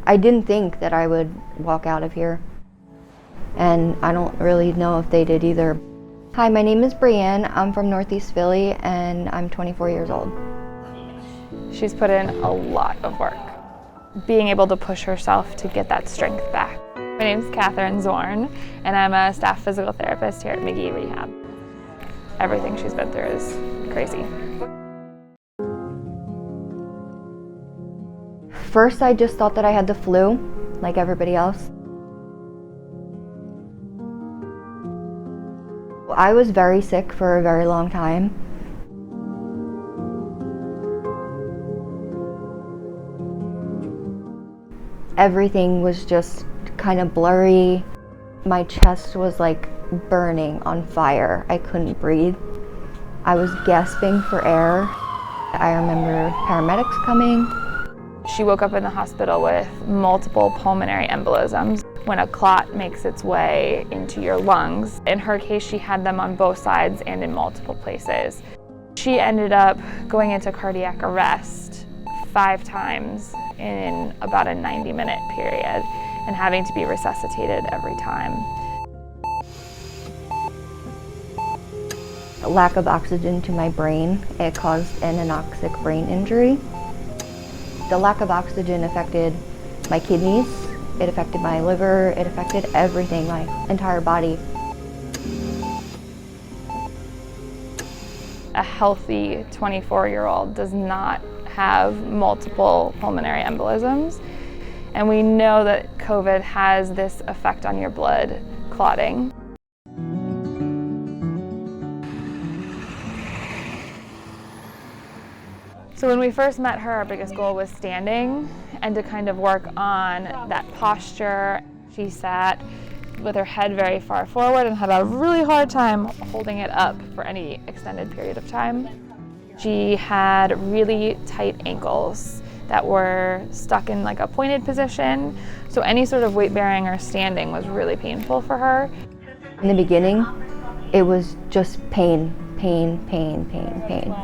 I didn't think that I would walk out of here, and I don't really know if they did either. Hi, my name is Brianne. I'm from Northeast Philly, and I'm 24 years old. She's put in a lot of work, being able to push herself to get that strength back. My name's Catherine Zorn, and I'm a staff physical therapist here at Magee Rehab. Everything she's been through is crazy. First, I just thought that I had the flu, like everybody else. I was very sick for a very long time. Everything was just kind of blurry. My chest was like burning on fire. I couldn't breathe. I was gasping for air. I remember paramedics coming. She woke up in the hospital with multiple pulmonary embolisms. When a clot makes its way into your lungs, in her case, she had them on both sides and in multiple places. She ended up going into cardiac arrest 5 times in about a 90-minute period and having to be resuscitated every time. Lack of oxygen to my brain, it caused an anoxic brain injury. The lack of oxygen affected my kidneys, it affected my liver, it affected everything, my entire body. A healthy 24-year-old does not have multiple pulmonary embolisms, and we know that COVID has this effect on your blood clotting. So when we first met her, our biggest goal was standing and to kind of work on that posture. She sat with her head very far forward and had a really hard time holding it up for any extended period of time. She had really tight ankles that were stuck in like a pointed position, so any sort of weight bearing or standing was really painful for her. In the beginning, it was just pain, pain, pain, pain, pain.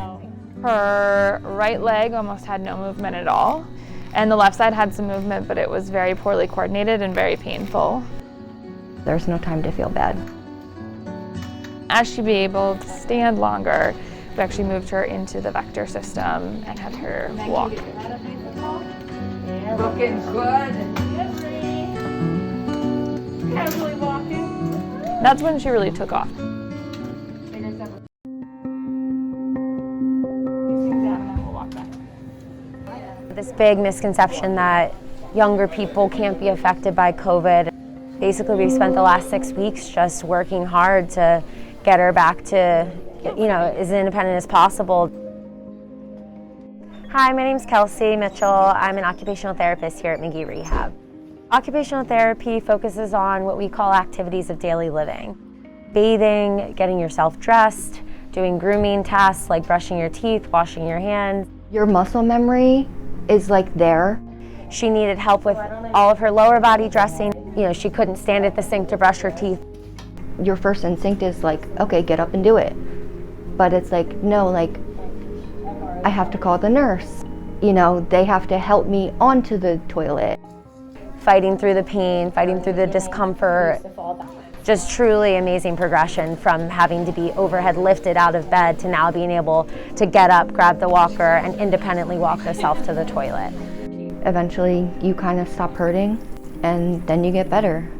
Her right leg almost had no movement at all, and the left side had some movement, but it was very poorly coordinated and very painful. There's no time to feel bad. As she'd be able to stand longer, we actually moved her into the vector system and had her walk. Looking good. Casually walking. That's when she really took off. This big misconception that younger people can't be affected by COVID. Basically, we spent the last 6 weeks just working hard to get her back to, as independent as possible. Hi, my name's Kelsey Mitchell. I'm an occupational therapist here at Magee Rehab. Occupational therapy focuses on what we call activities of daily living. Bathing, getting yourself dressed, doing grooming tasks like brushing your teeth, washing your hands. Your muscle memory is like there. She needed help with all of her lower body dressing. She couldn't stand at the sink to brush her teeth. Your first instinct is like, okay, get up and do it. But it's like, no, like, I have to call the nurse. They have to help me onto the toilet. Fighting through the pain, fighting through the discomfort. Just truly amazing progression from having to be overhead lifted out of bed to now being able to get up, grab the walker, and independently walk herself to the toilet. Eventually, you kind of stop hurting, and then you get better.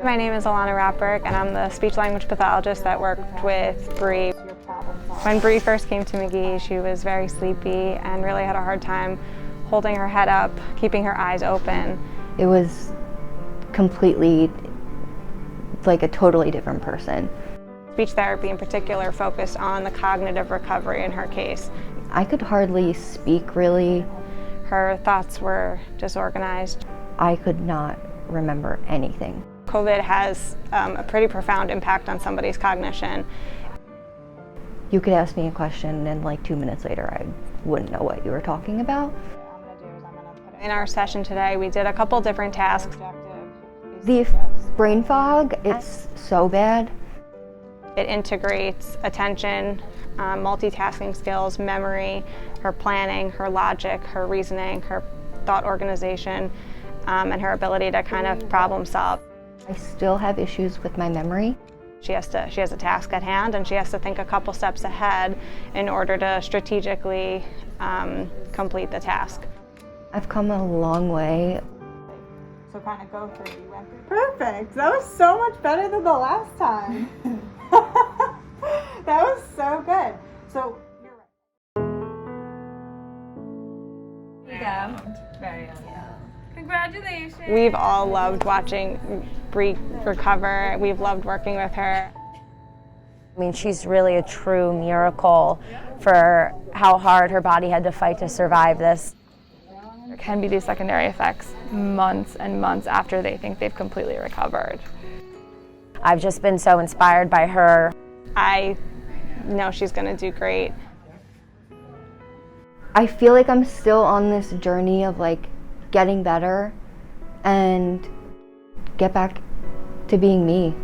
My name is Alana Rapberg, and I'm the speech-language pathologist that worked with Bree. When Bree first came to Magee, she was very sleepy and really had a hard time holding her head up, keeping her eyes open. It was completely, like a totally different person. Speech therapy in particular focused on the cognitive recovery in her case. I could hardly speak, really. Her thoughts were disorganized. I could not remember anything. COVID has a pretty profound impact on somebody's cognition. You could ask me a question and like 2 minutes later I wouldn't know what you were talking about. In our session today, we did a couple different tasks. The brain fog, it's so bad. It integrates attention, multitasking skills, memory, her planning, her logic, her reasoning, her thought organization, and her ability to kind of problem solve. I still have issues with my memory. She has a task at hand, and she has to think a couple steps ahead in order to strategically complete the task. I've come a long way. So kind of go through. You went through. Perfect. That was so much better than the last time. That was so good. So you're right. Congratulations. We've all loved watching Bree recover. We've loved working with her. I mean, she's really a true miracle for how hard her body had to fight to survive this. There can be these secondary effects months and months after they think they've completely recovered. I've just been so inspired by her. I know she's going to do great. I feel like I'm still on this journey of like getting better and get back to being me.